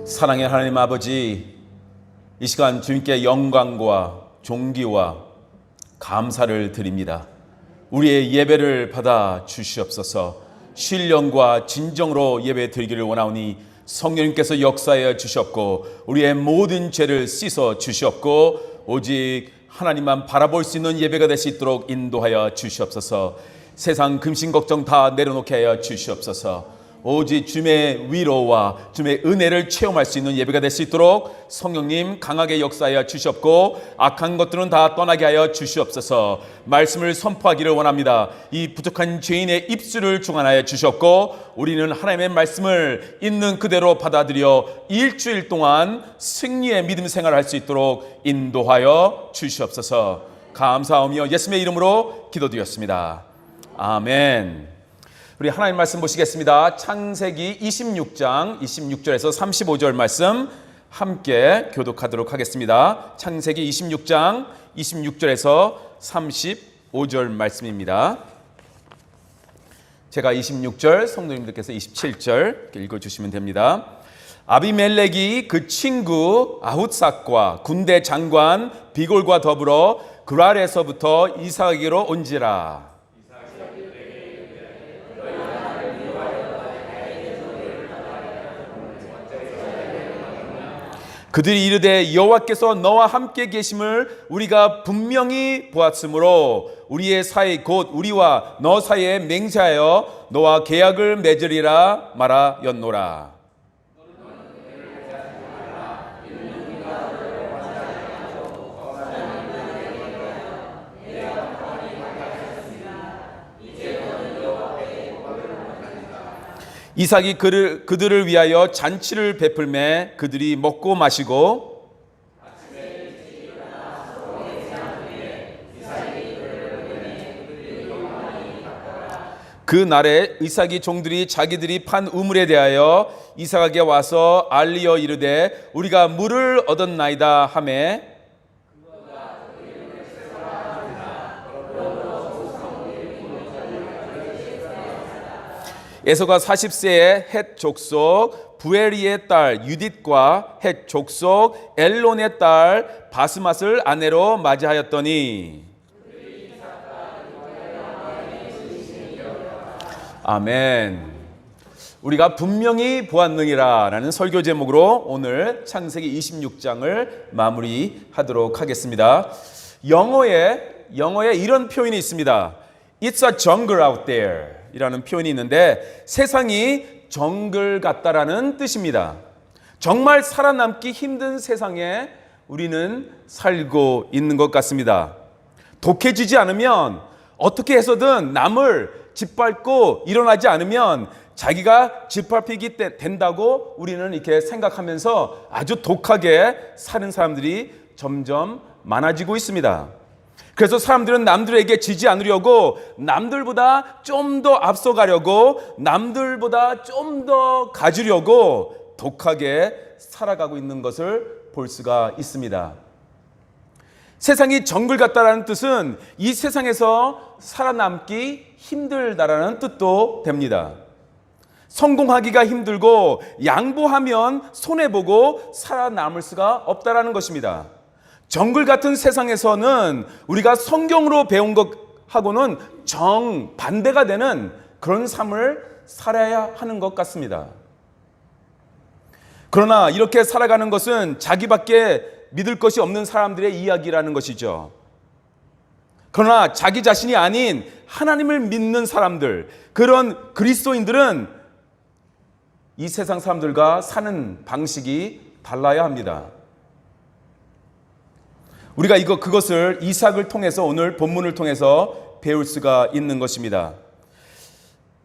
사랑의 하나님 아버지, 이 시간 주님께 영광과 존귀와 감사를 드립니다. 우리의 예배를 받아 주시옵소서. 신령과 진정으로 예배 드리기를 원하오니 성령님께서 역사하여 주시옵고 우리의 모든 죄를 씻어 주시옵고 오직 하나님만 바라볼 수 있는 예배가 될 수 있도록 인도하여 주시옵소서. 세상 근심 걱정 다 내려놓게 하여 주시옵소서. 오직 주님의 위로와 주님의 은혜를 체험할 수 있는 예배가 될 수 있도록 성령님 강하게 역사하여 주시옵고 악한 것들은 다 떠나게 하여 주시옵소서. 말씀을 선포하기를 원합니다. 이 부족한 죄인의 입술을 중환하여 주시옵고 우리는 하나님의 말씀을 있는 그대로 받아들여 일주일 동안 승리의 믿음 생활을 할 수 있도록 인도하여 주시옵소서. 감사하며 예수님의 이름으로 기도드렸습니다. 아멘. 우리 하나님 말씀 보시겠습니다. 창세기 26장 26절에서 35절 말씀 함께 교독하도록 하겠습니다. 창세기 26장 26절에서 35절 말씀입니다. 제가 26절, 성도님들께서 27절 읽어주시면 됩니다. 아비멜렉이 그 친구 아훗삭과 군대 장관 비골과 더불어 그랄에서부터 이삭에게로 온지라. 그들이 이르되 여호와께서 너와 함께 계심을 우리가 분명히 보았으므로 우리의 사이 곧 우리와 너 사이에 맹세하여 너와 계약을 맺으리라 말하였노라. 이삭이 그들을 위하여 잔치를 베풀매 그들이 먹고 마시고 그 날에 이삭이 종들이 자기들이 판 우물에 대하여 이삭에게 와서 알리어 이르되 우리가 물을 얻었나이다 하매 에서가 40세에 헷 족속 부에리의 딸 유딧과 헷 족속 엘론의 딸 바스맛을 아내로 맞이하였더니 아멘. 우리가 분명히 보았느니라 라는 설교 제목으로 오늘 창세기 26장을 마무리하도록 하겠습니다. 영어에 이런 표현이 있습니다. It's a jungle out there 이라는 표현이 있는데 세상이 정글 같다라는 뜻입니다. 정말 살아남기 힘든 세상에 우리는 살고 있는 것 같습니다. 독해지지 않으면 어떻게 해서든 남을 짓밟고 일어나지 않으면 자기가 짓밟히게 된다고 우리는 이렇게 생각하면서 아주 독하게 사는 사람들이 점점 많아지고 있습니다. 그래서 사람들은 남들에게 지지 않으려고 남들보다 좀 더 앞서가려고 남들보다 좀 더 가지려고 독하게 살아가고 있는 것을 볼 수가 있습니다. 세상이 정글 같다라는 뜻은 이 세상에서 살아남기 힘들다라는 뜻도 됩니다. 성공하기가 힘들고 양보하면 손해보고 살아남을 수가 없다라는 것입니다. 정글 같은 세상에서는 우리가 성경으로 배운 것하고는 정반대가 되는 그런 삶을 살아야 하는 것 같습니다. 그러나 이렇게 살아가는 것은 자기밖에 믿을 것이 없는 사람들의 이야기라는 것이죠. 그러나 자기 자신이 아닌 하나님을 믿는 사람들, 그런 그리스도인들은 이 세상 사람들과 사는 방식이 달라야 합니다. 우리가 그것을 이삭을 통해서 오늘 본문을 통해서 배울 수가 있는 것입니다.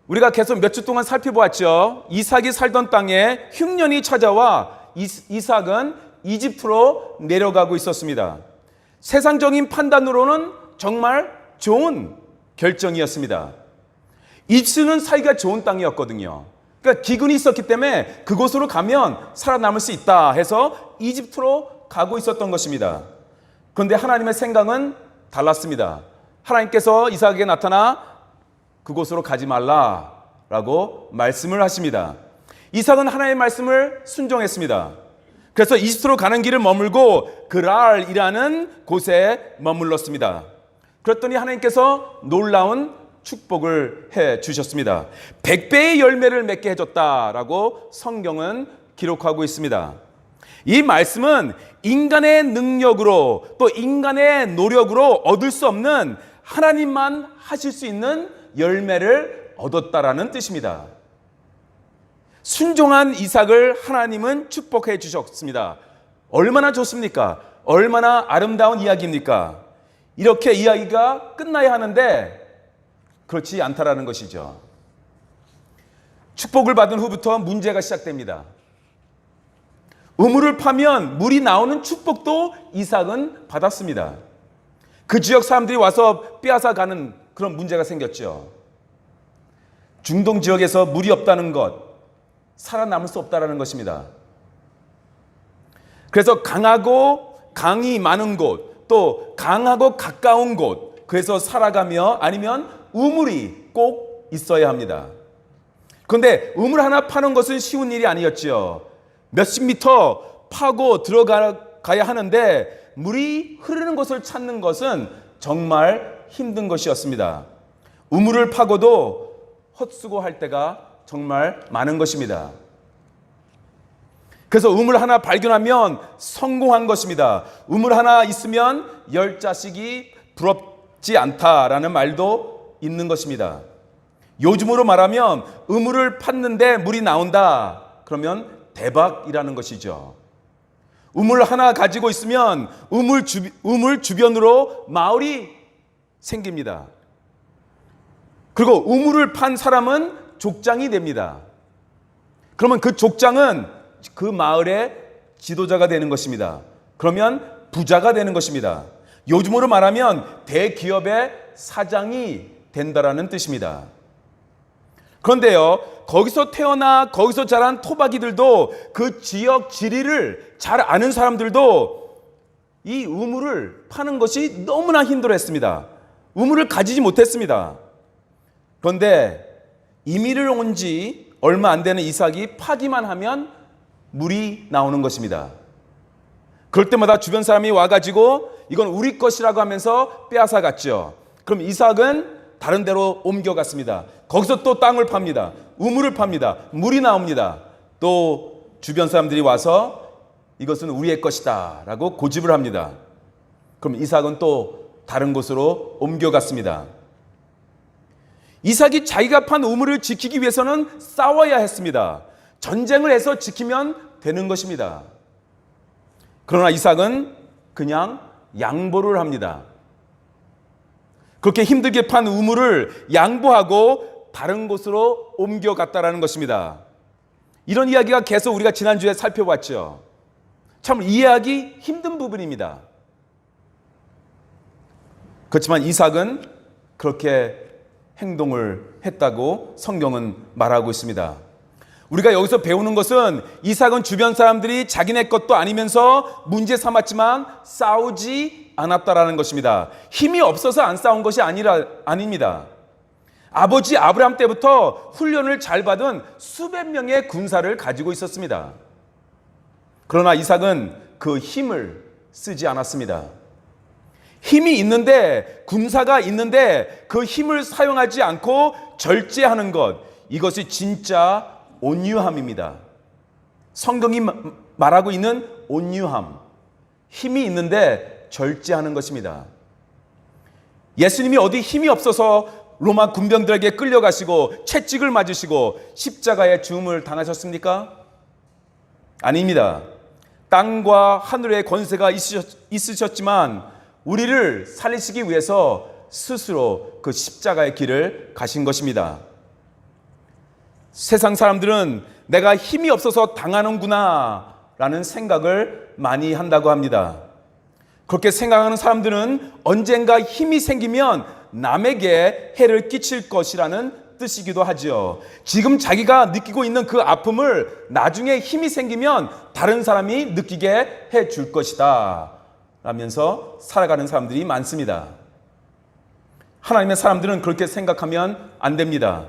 우리가 계속 몇 주 동안 살펴보았죠. 이삭이 살던 땅에 흉년이 찾아와 이삭은 이집트로 내려가고 있었습니다. 세상적인 판단으로는 정말 좋은 결정이었습니다. 이집트는 살기가 좋은 땅이었거든요. 그러니까 기근이 있었기 때문에 그곳으로 가면 살아남을 수 있다 해서 이집트로 가고 있었던 것입니다. 그런데 하나님의 생각은 달랐습니다. 하나님께서 이삭에게 나타나 그곳으로 가지 말라라고 말씀을 하십니다. 이삭은 하나님의 말씀을 순종했습니다. 그래서 이집트로 가는 길을 머물고 그랄이라는 곳에 머물렀습니다. 그랬더니 하나님께서 놀라운 축복을 해 주셨습니다. 100배의 열매를 맺게 해줬다라고 성경은 기록하고 있습니다. 이 말씀은 인간의 능력으로 또 인간의 노력으로 얻을 수 없는 하나님만 하실 수 있는 열매를 얻었다라는 뜻입니다. 순종한 이삭을 하나님은 축복해 주셨습니다. 얼마나 좋습니까? 얼마나 아름다운 이야기입니까? 이렇게 이야기가 끝나야 하는데 그렇지 않다라는 것이죠. 축복을 받은 후부터 문제가 시작됩니다. 우물을 파면 물이 나오는 축복도 이삭은 받았습니다. 그 지역 사람들이 와서 빼앗아 가는 그런 문제가 생겼죠. 중동 지역에서 물이 없다는 것, 살아남을 수 없다는 것입니다. 그래서 강하고 강이 많은 곳, 또 강하고 가까운 곳, 그래서 살아가며 아니면 우물이 꼭 있어야 합니다. 그런데 우물 하나 파는 것은 쉬운 일이 아니었죠. 몇십 미터 파고 들어가야 하는데 물이 흐르는 곳을 찾는 것은 정말 힘든 것이었습니다. 우물을 파고도 헛수고할 때가 정말 많은 것입니다. 그래서 우물 하나 발견하면 성공한 것입니다. 우물 하나 있으면 10자식이 부럽지 않다라는 말도 있는 것입니다. 요즘으로 말하면 우물을 팠는데 물이 나온다. 그러면 대박이라는 것이죠. 우물 하나 가지고 있으면 우물 주변으로 마을이 생깁니다. 그리고 우물을 판 사람은 족장이 됩니다. 그러면 그 족장은 그 마을의 지도자가 되는 것입니다. 그러면 부자가 되는 것입니다. 요즘으로 말하면 대기업의 사장이 된다라는 뜻입니다. 그런데요, 거기서 태어나 거기서 자란 토박이들도 그 지역 지리를 잘 아는 사람들도 이 우물을 파는 것이 너무나 힘들었습니다. 우물을 가지지 못했습니다. 그런데 이민을 온 지 얼마 안 되는 이삭이 파기만 하면 물이 나오는 것입니다. 그럴 때마다 주변 사람이 와가지고 이건 우리 것이라고 하면서 빼앗아 갔죠. 그럼 이삭은 다른 데로 옮겨갔습니다. 거기서 또 땅을 팝니다. 우물을 팝니다. 물이 나옵니다. 또 주변 사람들이 와서 이것은 우리의 것이다 라고 고집을 합니다. 그럼 이삭은 또 다른 곳으로 옮겨갔습니다. 이삭이 자기가 판 우물을 지키기 위해서는 싸워야 했습니다. 전쟁을 해서 지키면 되는 것입니다. 그러나 이삭은 그냥 양보를 합니다. 그렇게 힘들게 판 우물을 양보하고 다른 곳으로 옮겨갔다라는 것입니다. 이런 이야기가 계속 우리가 지난주에 살펴봤죠. 참 이해하기 힘든 부분입니다. 그렇지만 이삭은 그렇게 행동을 했다고 성경은 말하고 있습니다. 우리가 여기서 배우는 것은 이삭은 주변 사람들이 자기네 것도 아니면서 문제 삼았지만 싸우지 않았다라는 것입니다. 힘이 없어서 안 싸운 것이 아닙니다. 아버지 아브라함 때부터 훈련을 잘 받은 수백 명의 군사를 가지고 있었습니다. 그러나 이삭은 그 힘을 쓰지 않았습니다. 힘이 있는데, 군사가 있는데 그 힘을 사용하지 않고 절제하는 것, 이것이 진짜 온유함입니다. 성경이 말하고 있는 온유함, 힘이 있는데 절제하는 것입니다. 예수님이 어디 힘이 없어서 로마 군병들에게 끌려가시고 채찍을 맞으시고 십자가에 죽음을 당하셨습니까? 아닙니다. 땅과 하늘의 권세가 있으셨지만 우리를 살리시기 위해서 스스로 그 십자가의 길을 가신 것입니다. 세상 사람들은 내가 힘이 없어서 당하는구나 라는 생각을 많이 한다고 합니다. 그렇게 생각하는 사람들은 언젠가 힘이 생기면 남에게 해를 끼칠 것이라는 뜻이기도 하죠. 지금 자기가 느끼고 있는 그 아픔을 나중에 힘이 생기면 다른 사람이 느끼게 해줄 것이다 라면서 살아가는 사람들이 많습니다. 하나님의 사람들은 그렇게 생각하면 안 됩니다.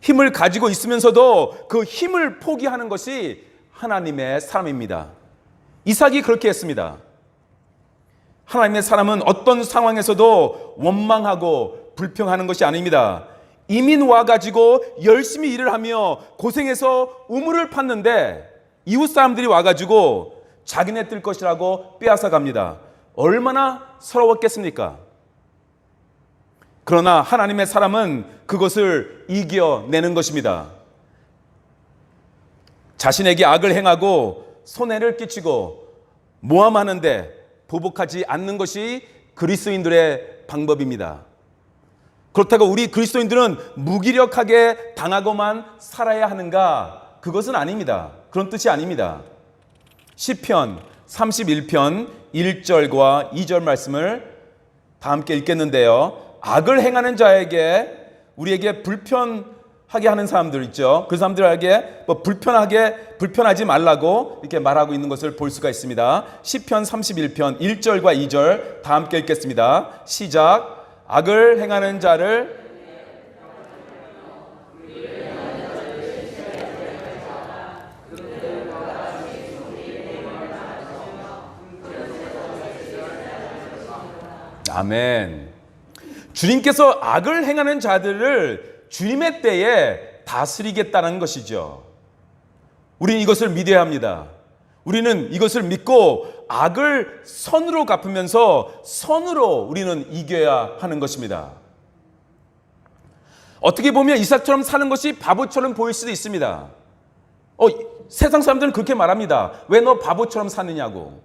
힘을 가지고 있으면서도 그 힘을 포기하는 것이 하나님의 사람입니다. 이삭이 그렇게 했습니다. 하나님의 사람은 어떤 상황에서도 원망하고 불평하는 것이 아닙니다. 이민 와가지고 열심히 일을 하며 고생해서 우물을 팠는데 이웃 사람들이 와가지고 자기네 뜰 것이라고 빼앗아 갑니다. 얼마나 서러웠겠습니까? 그러나 하나님의 사람은 그것을 이겨내는 것입니다. 자신에게 악을 행하고 손해를 끼치고 모함하는데 보복하지 않는 것이 그리스도인들의 방법입니다. 그렇다고 우리 그리스도인들은 무기력하게 당하고만 살아야 하는가? 그것은 아닙니다. 그런 뜻이 아닙니다. 시편 31편 1절과 2절 말씀을 다 함께 읽겠는데요. 악을 행하는 자에게 우리에게 불편하게 하는 사람들 있죠. 그 사람들에게 불편하지 말라고 이렇게 말하고 있는 것을 볼 수가 있습니다. 시편 31편 1절과 2절 다 함께 읽겠습니다. 시작. 악을 행하는 자를 아멘. 주님께서 악을 행하는 자들을 주님의 때에 다스리겠다는 것이죠. 우리는 이것을 믿어야 합니다. 우리는 이것을 믿고 악을 선으로 갚으면서 선으로 우리는 이겨야 하는 것입니다. 어떻게 보면 이삭처럼 사는 것이 바보처럼 보일 수도 있습니다. 세상 사람들은 그렇게 말합니다. 왜 너 바보처럼 사느냐고.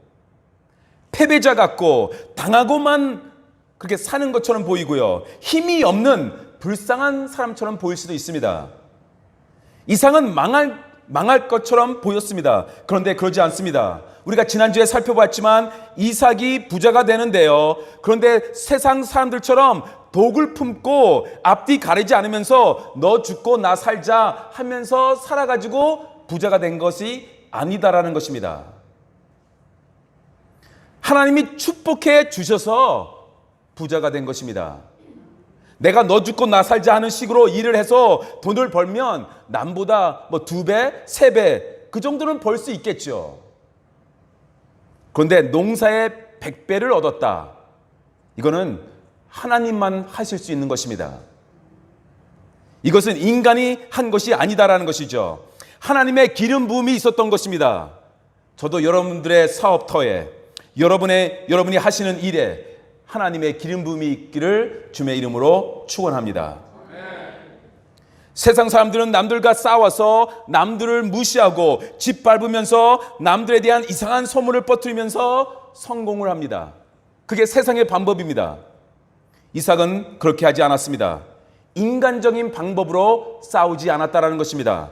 패배자 같고 당하고만 그렇게 사는 것처럼 보이고요. 힘이 없는 불쌍한 사람처럼 보일 수도 있습니다. 이삭은 망할 것처럼 보였습니다. 그런데 그러지 않습니다. 우리가 지난주에 살펴봤지만 이삭이 부자가 되는데요. 그런데 세상 사람들처럼 독을 품고 앞뒤 가리지 않으면서 너 죽고 나 살자 하면서 살아가지고 부자가 된 것이 아니다라는 것입니다. 하나님이 축복해 주셔서 부자가 된 것입니다. 내가 너 죽고 나 살자 하는 식으로 일을 해서 돈을 벌면 남보다 2배, 3배 그 정도는 벌 수 있겠죠. 그런데 농사의 100배를 얻었다. 이거는 하나님만 하실 수 있는 것입니다. 이것은 인간이 한 것이 아니다라는 것이죠. 하나님의 기름 부음이 있었던 것입니다. 저도 여러분들의 사업터에 여러분이 하시는 일에 하나님의 기름 부음이 있기를 주의 이름으로 축원합니다. 세상 사람들은 남들과 싸워서 남들을 무시하고 짓밟으면서 남들에 대한 이상한 소문을 퍼뜨리면서 성공을 합니다. 그게 세상의 방법입니다. 이삭은 그렇게 하지 않았습니다. 인간적인 방법으로 싸우지 않았다라는 것입니다.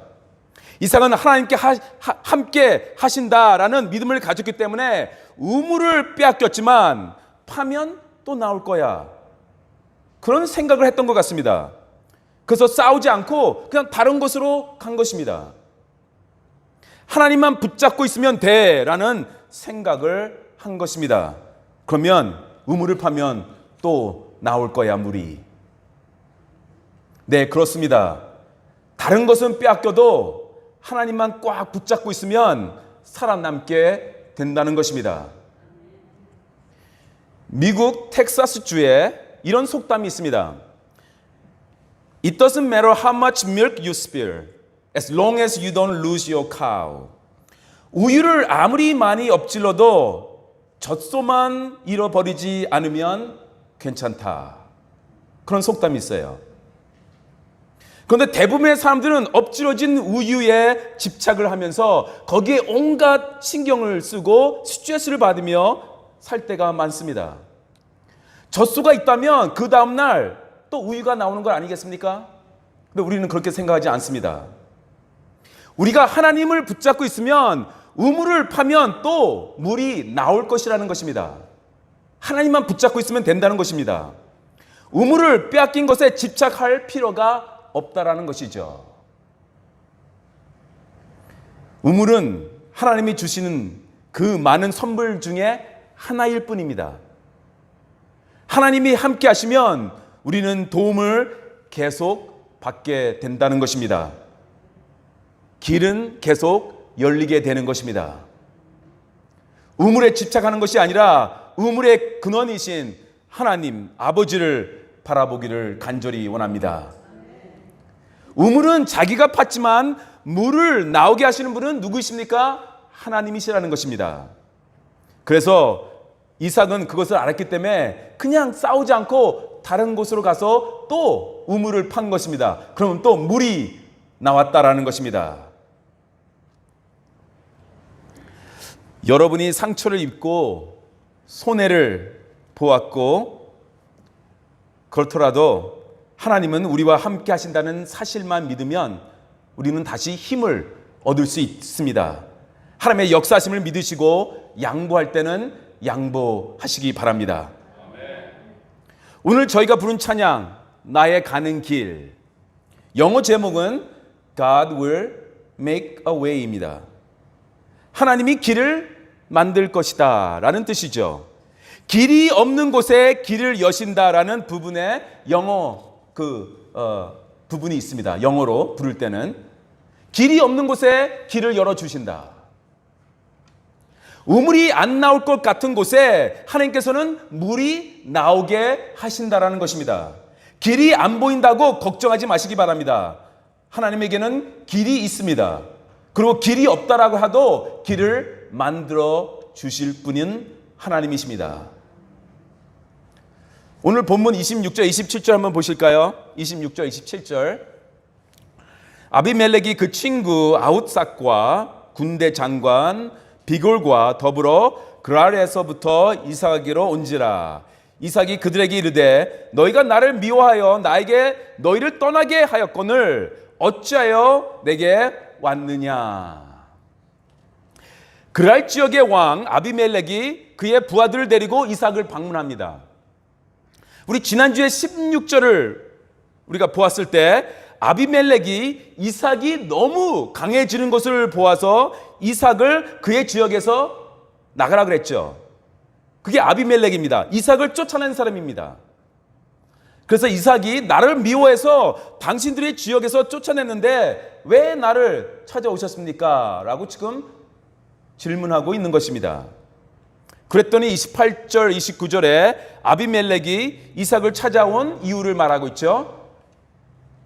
이삭은 하나님께 함께 하신다라는 믿음을 가졌기 때문에 우물을 빼앗겼지만 파면 또 나올 거야. 그런 생각을 했던 것 같습니다. 그래서 싸우지 않고 그냥 다른 곳으로 간 것입니다. 하나님만 붙잡고 있으면 돼라는 생각을 한 것입니다. 그러면 우물을 파면 또 나올 거야, 물이. 네, 그렇습니다. 다른 것은 빼앗겨도 하나님만 꽉 붙잡고 있으면 살아남게 된다는 것입니다. 미국 텍사스주에 이런 속담이 있습니다. It doesn't matter how much milk you spill, as long as you don't lose your cow. 우유를 아무리 많이 엎질러도 젖소만 잃어버리지 않으면 괜찮다. 그런 속담이 있어요. 그런데 대부분의 사람들은 엎질러진 우유에 집착을 하면서 거기에 온갖 신경을 쓰고 스트레스를 받으며 살 때가 많습니다. 젖소가 있다면 그 다음날 또 우유가 나오는 것 아니겠습니까? 근데 우리는 그렇게 생각하지 않습니다. 우리가 하나님을 붙잡고 있으면 우물을 파면 또 물이 나올 것이라는 것입니다. 하나님만 붙잡고 있으면 된다는 것입니다. 우물을 빼앗긴 것에 집착할 필요가 없다라는 것이죠. 우물은 하나님이 주시는 그 많은 선물 중에 하나일 뿐입니다. 하나님이 함께 하시면 우리는 도움을 계속 받게 된다는 것입니다. 길은 계속 열리게 되는 것입니다. 우물에 집착하는 것이 아니라 우물의 근원이신 하나님 아버지를 바라보기를 간절히 원합니다. 우물은 자기가 팠지만 물을 나오게 하시는 분은 누구이십니까? 하나님이시라는 것입니다. 그래서 이삭은 그것을 알았기 때문에 그냥 싸우지 않고 다른 곳으로 가서 또 우물을 판 것입니다. 그러면 또 물이 나왔다라는 것입니다. 여러분이 상처를 입고 손해를 보았고 그렇더라도 하나님은 우리와 함께 하신다는 사실만 믿으면 우리는 다시 힘을 얻을 수 있습니다. 하나님의 역사하심을 믿으시고 양보할 때는 양보하시기 바랍니다. 오늘 저희가 부른 찬양 나의 가는 길, 영어 제목은 God will make a way입니다. 하나님이 길을 만들 것이다 라는 뜻이죠. 길이 없는 곳에 길을 여신다라는 부분에 영어 부분이 있습니다. 영어로 부를 때는 길이 없는 곳에 길을 열어주신다. 우물이 안 나올 것 같은 곳에 하나님께서는 물이 나오게 하신다라는 것입니다. 길이 안 보인다고 걱정하지 마시기 바랍니다. 하나님에게는 길이 있습니다. 그리고 길이 없다라고 하도 길을 만들어 주실 분인 하나님이십니다. 오늘 본문 26절, 27절 한번 보실까요? 26절, 27절. 아비멜렉이 그 친구 아웃삭과 군대 장관 비골과 더불어 그랄에서부터 이삭에게로 온지라. 이삭이 그들에게 이르되 너희가 나를 미워하여 나에게 너희를 떠나게 하였거늘 어찌하여 내게 왔느냐. 그랄 지역의 왕 아비멜렉이 그의 부하들을 데리고 이삭을 방문합니다. 우리 지난주에 16절을 우리가 보았을 때 아비멜렉이 이삭이 너무 강해지는 것을 보아서 이삭을 그의 지역에서 나가라 그랬죠. 그게 아비멜렉입니다. 이삭을 쫓아낸 사람입니다. 그래서 이삭이 나를 미워해서 당신들의 지역에서 쫓아냈는데 왜 나를 찾아오셨습니까? 라고 지금 질문하고 있는 것입니다. 그랬더니 28절, 29절에 아비멜렉이 이삭을 찾아온 이유를 말하고 있죠.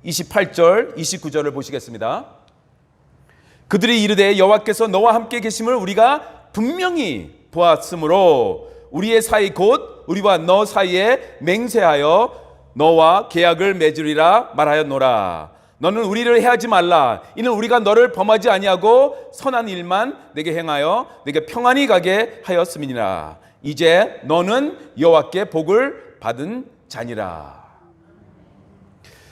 28절, 29절을 보시겠습니다. 그들이 이르되 여호와께서 너와 함께 계심을 우리가 분명히 보았으므로 우리의 사이 곧 우리와 너 사이에 맹세하여 너와 계약을 맺으리라 말하였노라. 너는 우리를 해하지 말라. 이는 우리가 너를 범하지 아니하고 선한 일만 내게 행하여 내게 평안히 가게 하였음이니라. 이제 너는 여호와께 복을 받은 자니라.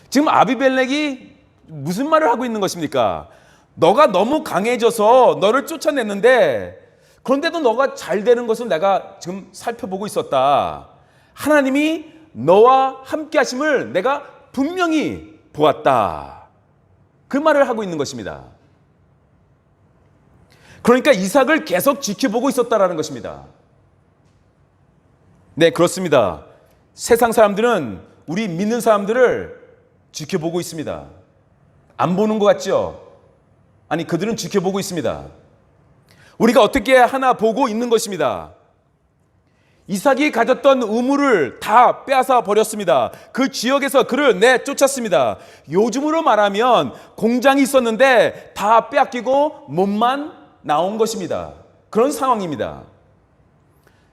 지금 아비멜렉이 무슨 말을 하고 있는 것입니까? 너가 너무 강해져서 너를 쫓아냈는데 그런데도 너가 잘 되는 것을 내가 지금 살펴보고 있었다. 하나님이 너와 함께 하심을 내가 분명히 보았다. 그 말을 하고 있는 것입니다. 그러니까 이삭을 계속 지켜보고 있었다라는 것입니다. 네, 그렇습니다. 세상 사람들은 우리 믿는 사람들을 지켜보고 있습니다. 안 보는 것 같죠? 아니, 그들은 지켜보고 있습니다. 우리가 어떻게 하나 보고 있는 것입니다. 이삭이 가졌던 우물을 다 빼앗아 버렸습니다. 그 지역에서 그를 내쫓았습니다. 요즘으로 말하면 공장이 있었는데 다 빼앗기고 몸만 나온 것입니다. 그런 상황입니다.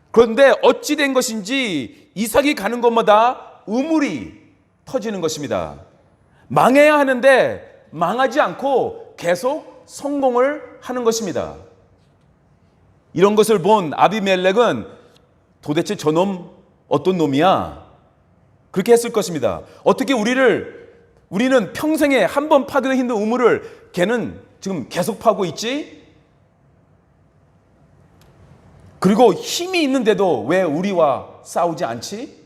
그런데 어찌 된 것인지 이삭이 가는 곳마다 우물이 터지는 것입니다. 망해야 하는데 망하지 않고 계속 성공을 하는 것입니다. 이런 것을 본 아비멜렉은 도대체 저놈 어떤 놈이야? 그렇게 했을 것입니다. 어떻게 우리는 평생에 한 번 파기도 힘든 우물을 걔는 지금 계속 파고 있지? 그리고 힘이 있는데도 왜 우리와 싸우지 않지?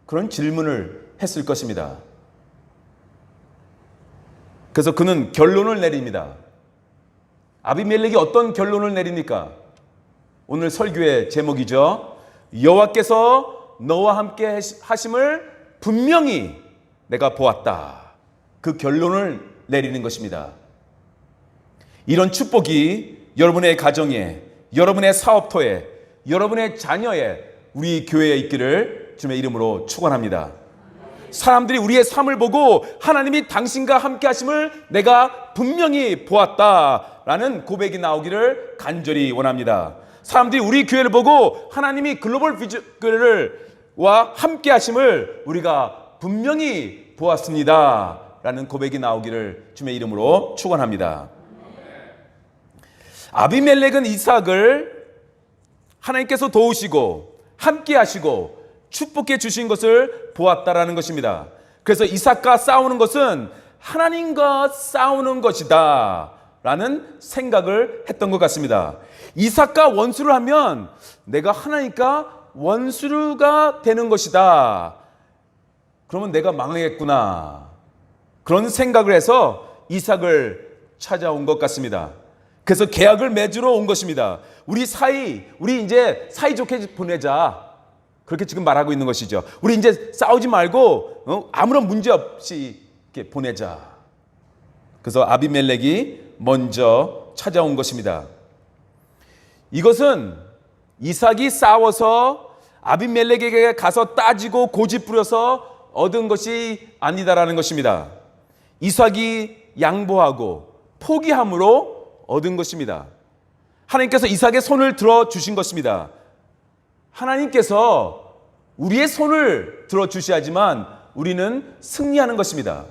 그런 질문을 했을 것입니다. 그래서 그는 결론을 내립니다. 아비멜렉이 어떤 결론을 내립니까? 오늘 설교의 제목이죠. 여호와께서 너와 함께 하심을 분명히 내가 보았다. 그 결론을 내리는 것입니다. 이런 축복이 여러분의 가정에, 여러분의 사업터에, 여러분의 자녀에, 우리 교회에 있기를 주님의 이름으로 축원합니다. 사람들이 우리의 삶을 보고 하나님이 당신과 함께 하심을 내가 분명히 보았다라는 고백이 나오기를 간절히 원합니다. 사람들이 우리 교회를 보고 하나님이 글로벌 교회와 함께 하심을 우리가 분명히 보았습니다 라는 고백이 나오기를 주님의 이름으로 축원합니다. 아비멜렉은 이삭을 하나님께서 도우시고 함께 하시고 축복해 주신 것을 보았다라는 것입니다. 그래서 이삭과 싸우는 것은 하나님과 싸우는 것이다 라는 생각을 했던 것 같습니다. 이삭과 원수를 하면 내가 하나님과 원수가 되는 것이다. 그러면 내가 망하겠구나. 그런 생각을 해서 이삭을 찾아온 것 같습니다. 그래서 계약을 맺으러 온 것입니다. 우리 이제 사이좋게 보내자. 그렇게 지금 말하고 있는 것이죠. 우리 이제 싸우지 말고 아무런 문제 없이 이렇게 보내자. 그래서 아비멜렉이 먼저 찾아온 것입니다. 이것은 이삭이 싸워서 아비멜렉에게 가서 따지고 고집 부려서 얻은 것이 아니다라는 것입니다. 이삭이 양보하고 포기함으로 얻은 것입니다. 하나님께서 이삭의 손을 들어주신 것입니다. 하나님께서 우리의 손을 들어주셔야지만 우리는 승리하는 것입니다.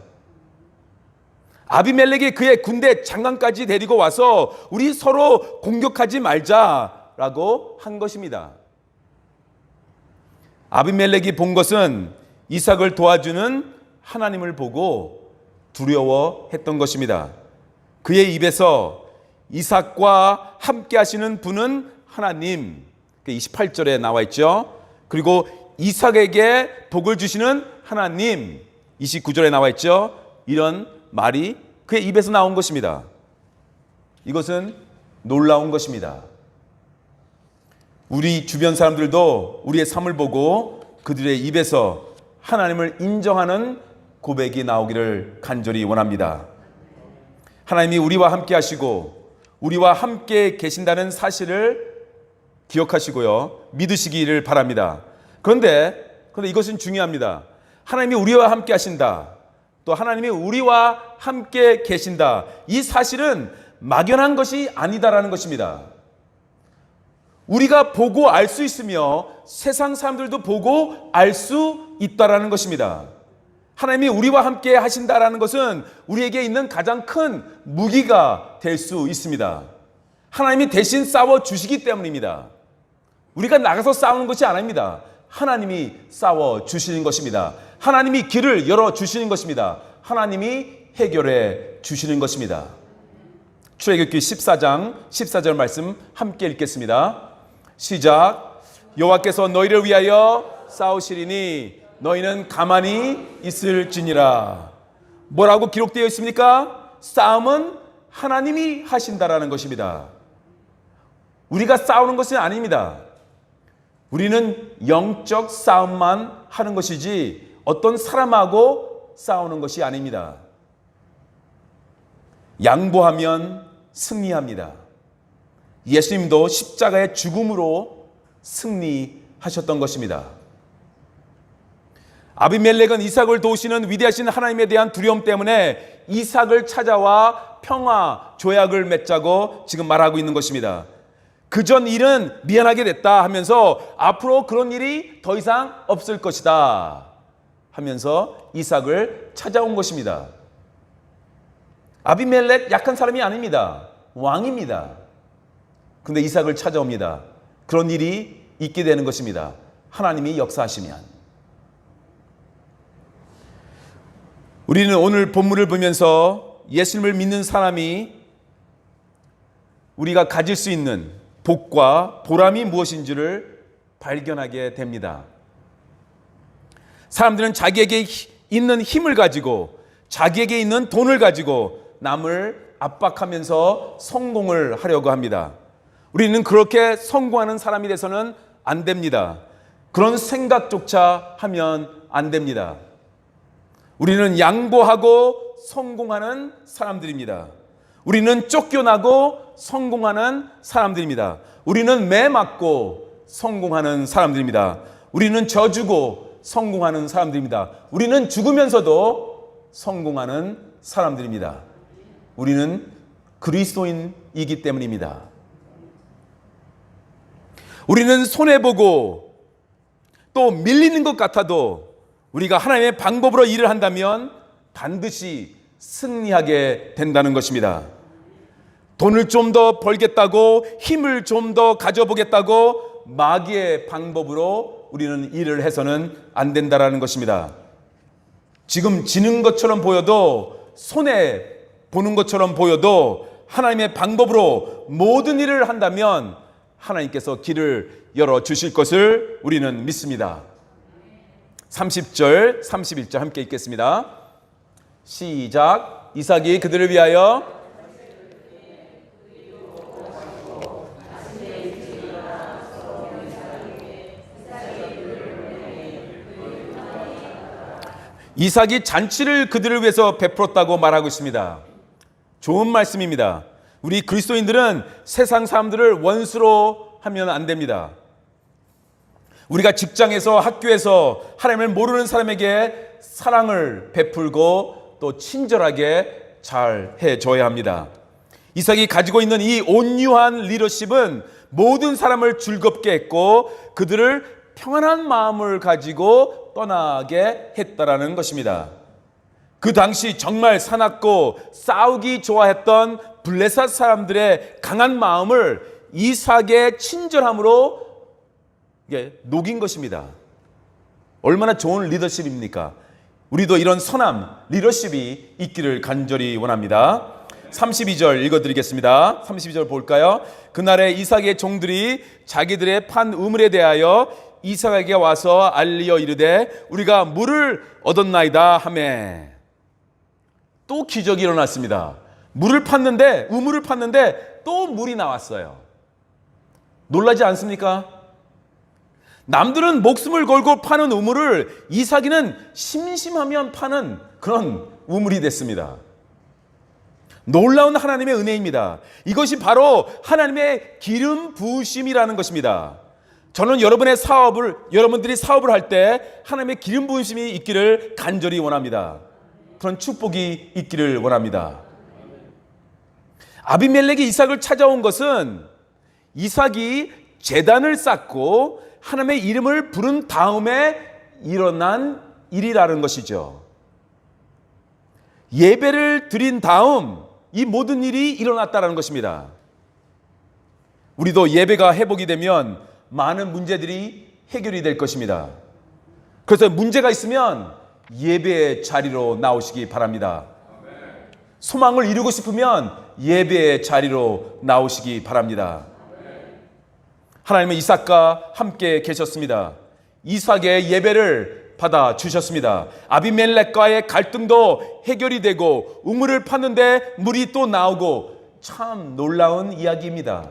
아비멜렉이 그의 군대 장관까지 데리고 와서 우리 서로 공격하지 말자라고 한 것입니다. 아비멜렉이 본 것은 이삭을 도와주는 하나님을 보고 두려워했던 것입니다. 그의 입에서 이삭과 함께 하시는 분은 하나님, 28절에 나와 있죠. 그리고 이삭에게 복을 주시는 하나님, 29절에 나와 있죠. 이런 말이 그의 입에서 나온 것입니다. 이것은 놀라운 것입니다. 우리 주변 사람들도 우리의 삶을 보고 그들의 입에서 하나님을 인정하는 고백이 나오기를 간절히 원합니다. 하나님이 우리와 함께 하시고 우리와 함께 계신다는 사실을 기억하시고요, 믿으시기를 바랍니다. 그런데 이것은 중요합니다. 하나님이 우리와 함께 하신다, 또 하나님이 우리와 함께 계신다, 이 사실은 막연한 것이 아니다라는 것입니다. 우리가 보고 알 수 있으며 세상 사람들도 보고 알 수 있다라는 것입니다. 하나님이 우리와 함께 하신다라는 것은 우리에게 있는 가장 큰 무기가 될 수 있습니다. 하나님이 대신 싸워 주시기 때문입니다. 우리가 나가서 싸우는 것이 아닙니다. 하나님이 싸워 주시는 것입니다. 하나님이 길을 열어 주시는 것입니다. 하나님이 해결해 주시는 것입니다. 출애굽기 14장 14절 말씀 함께 읽겠습니다. 시작. 여호와께서 너희를 위하여 싸우시리니 너희는 가만히 있을지니라. 뭐라고 기록되어 있습니까? 싸움은 하나님이 하신다라는 것입니다. 우리가 싸우는 것은 아닙니다. 우리는 영적 싸움만 하는 것이지 어떤 사람하고 싸우는 것이 아닙니다. 양보하면 승리합니다. 예수님도 십자가의 죽음으로 승리하셨던 것입니다. 아비멜렉은 이삭을 도우시는 위대하신 하나님에 대한 두려움 때문에 이삭을 찾아와 평화 조약을 맺자고 지금 말하고 있는 것입니다. 그전 일은 미안하게 됐다 하면서 앞으로 그런 일이 더 이상 없을 것이다 하면서 이삭을 찾아온 것입니다. 아비멜렉 약한 사람이 아닙니다. 왕입니다. 근데 이삭을 찾아옵니다. 그런 일이 있게 되는 것입니다. 하나님이 역사하시면. 우리는 오늘 본문을 보면서 예수님을 믿는 사람이 우리가 가질 수 있는 복과 보람이 무엇인지를 발견하게 됩니다. 사람들은 자기에게 있는 힘을 가지고, 자기에게 있는 돈을 가지고 남을 압박하면서 성공을 하려고 합니다. 우리는 그렇게 성공하는 사람이 돼서는 안 됩니다. 그런 생각조차 하면 안 됩니다. 우리는 양보하고 성공하는 사람들입니다. 우리는 쫓겨나고 성공하는 사람들입니다. 우리는 매 맞고 성공하는 사람들입니다. 우리는 져주고 성공하는 사람들입니다. 우리는 죽으면서도 성공하는 사람들입니다. 우리는 그리스도인이기 때문입니다. 우리는 손해보고 또 밀리는 것 같아도 우리가 하나님의 방법으로 일을 한다면 반드시 승리하게 된다는 것입니다. 돈을 좀 더 벌겠다고, 힘을 좀 더 가져보겠다고 마귀의 방법으로 우리는 일을 해서는 안 된다는 것입니다. 지금 지는 것처럼 보여도, 손해 보는 것처럼 보여도 하나님의 방법으로 모든 일을 한다면 하나님께서 길을 열어주실 것을 우리는 믿습니다. 30절, 31절 함께 읽겠습니다. 시작. 이삭이 그들을 위하여 이삭이 잔치를 그들을 위해서 베풀었다고 말하고 있습니다. 좋은 말씀입니다. 우리 그리스도인들은 세상 사람들을 원수로 하면 안 됩니다. 우리가 직장에서, 학교에서 하나님을 모르는 사람에게 사랑을 베풀고 또 친절하게 잘 해줘야 합니다. 이삭이 가지고 있는 이 온유한 리더십은 모든 사람을 즐겁게 했고 그들을 평안한 마음을 가지고 떠나게 했다라는 것입니다. 그 당시 정말 사납고 싸우기 좋아했던 블레셋 사람들의 강한 마음을 이삭의 친절함으로 녹인 것입니다. 얼마나 좋은 리더십입니까? 우리도 이런 선함, 리더십이 있기를 간절히 원합니다. 32절 읽어드리겠습니다. 32절 볼까요? 그날에 이삭의 종들이 자기들의 판 우물에 대하여 이삭에게 와서 알리어 이르되 우리가 물을 얻었나이다 하매. 또 기적이 일어났습니다. 물을 팠는데, 우물을 팠는데 또 물이 나왔어요. 놀라지 않습니까? 남들은 목숨을 걸고 파는 우물을 이삭이는 심심하면 파는 그런 우물이 됐습니다. 놀라운 하나님의 은혜입니다. 이것이 바로 하나님의 기름 부으심이라는 것입니다. 저는 여러분들이 사업을 할 때 하나님의 기름 부으심이 있기를 간절히 원합니다. 그런 축복이 있기를 원합니다. 아비멜렉이 이삭을 찾아온 것은 이삭이 제단을 쌓고 하나님의 이름을 부른 다음에 일어난 일이라는 것이죠. 예배를 드린 다음 이 모든 일이 일어났다는 것입니다. 우리도 예배가 회복이 되면 많은 문제들이 해결이 될 것입니다. 그래서 문제가 있으면 예배의 자리로 나오시기 바랍니다. 소망을 이루고 싶으면 예배의 자리로 나오시기 바랍니다. 하나님은 이삭과 함께 계셨습니다. 이삭의 예배를 받아 주셨습니다. 아비멜렉과의 갈등도 해결이 되고 우물을 팠는데 물이 또 나오고 참 놀라운 이야기입니다.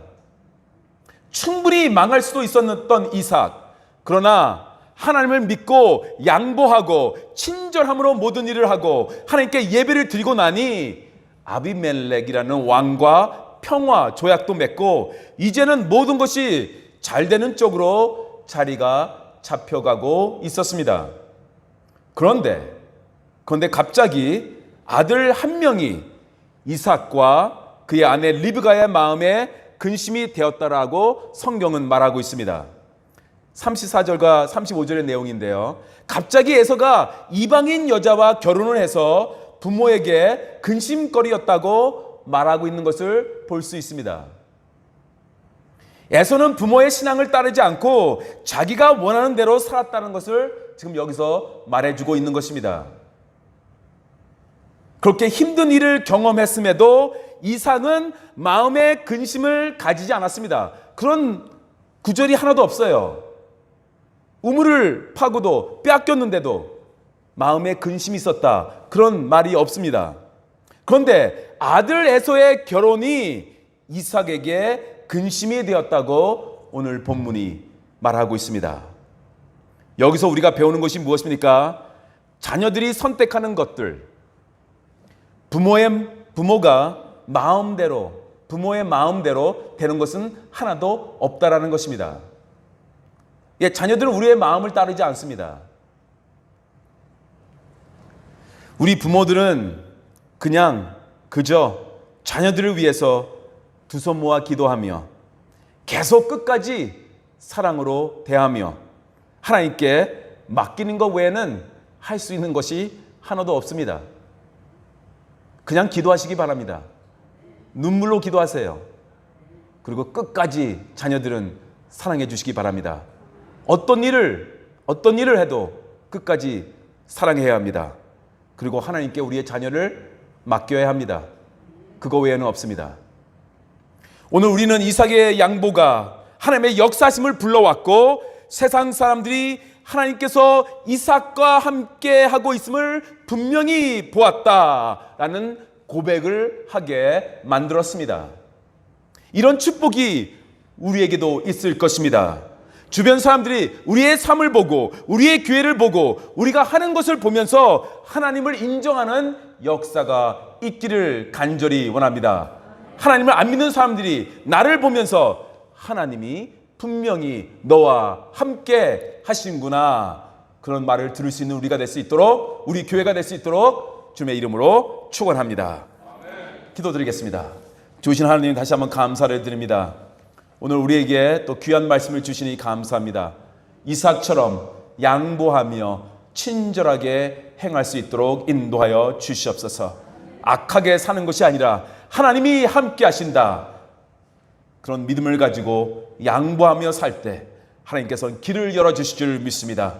충분히 망할 수도 있었던 이삭, 그러나 하나님을 믿고 양보하고 친절함으로 모든 일을 하고 하나님께 예배를 드리고 나니 아비멜렉이라는 왕과 평화 조약도 맺고 이제는 모든 것이 잘 되는 쪽으로 자리가 잡혀가고 있었습니다. 그런데 갑자기 아들 한 명이 이삭과 그의 아내 리브가의 마음에 근심이 되었다라고 성경은 말하고 있습니다. 34절과 35절의 내용인데요. 갑자기 에서가 이방인 여자와 결혼을 해서 부모에게 근심거리였다고 말하고 있는 것을 볼 수 있습니다. 에서는 부모의 신앙을 따르지 않고 자기가 원하는 대로 살았다는 것을 지금 여기서 말해주고 있는 것입니다. 그렇게 힘든 일을 경험했음에도 이삭은 마음의 근심을 가지지 않았습니다. 그런 구절이 하나도 없어요. 우물을 파고도 빼앗겼는데도 마음에 근심이 있었다, 그런 말이 없습니다. 그런데 아들 에서의 결혼이 이삭에게 근심이 되었다고 오늘 본문이 말하고 있습니다. 여기서 우리가 배우는 것이 무엇입니까? 자녀들이 선택하는 것들, 부모가 부모의 마음대로 되는 것은 하나도 없다라는 것입니다. 예, 자녀들은 우리의 마음을 따르지 않습니다. 우리 부모들은 그저 자녀들을 위해서 두 손 모아 기도하며 계속 끝까지 사랑으로 대하며 하나님께 맡기는 것 외에는 할 수 있는 것이 하나도 없습니다. 그냥 기도하시기 바랍니다. 눈물로 기도하세요. 그리고 끝까지 자녀들은 사랑해 주시기 바랍니다. 어떤 일을 해도 끝까지 사랑해야 합니다. 그리고 하나님께 우리의 자녀를 맡겨야 합니다. 그거 외에는 없습니다. 오늘 우리는 이삭의 양보가 하나님의 역사심을 불러왔고 세상 사람들이 하나님께서 이삭과 함께 하고 있음을 분명히 보았다라는 고백을 하게 만들었습니다. 이런 축복이 우리에게도 있을 것입니다. 주변 사람들이 우리의 삶을 보고 우리의 교회를 보고 우리가 하는 것을 보면서 하나님을 인정하는 역사가 있기를 간절히 원합니다. 하나님을 안 믿는 사람들이 나를 보면서 하나님이 분명히 너와 함께 하시는구나, 그런 말을 들을 수 있는 우리가 될 수 있도록, 우리 교회가 될 수 있도록 주님의 이름으로 축원합니다. 기도드리겠습니다. 주신 하나님 다시 한번 감사를 드립니다. 오늘 우리에게 또 귀한 말씀을 주시니 감사합니다. 이삭처럼 양보하며 친절하게 행할 수 있도록 인도하여 주시옵소서. 악하게 사는 것이 아니라 하나님이 함께 하신다, 그런 믿음을 가지고 양보하며 살 때 하나님께서는 길을 열어주실 줄 믿습니다.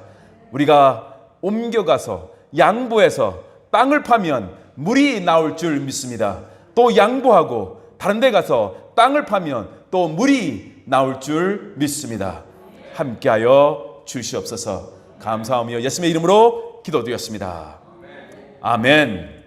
우리가 옮겨가서 양보해서 땅을 파면 물이 나올 줄 믿습니다. 또 양보하고 다른 데 가서 땅을 파면 또 물이 나올 줄 믿습니다. 함께하여 주시옵소서. 감사하며 예수님의 이름으로 기도드렸습니다. 아멘.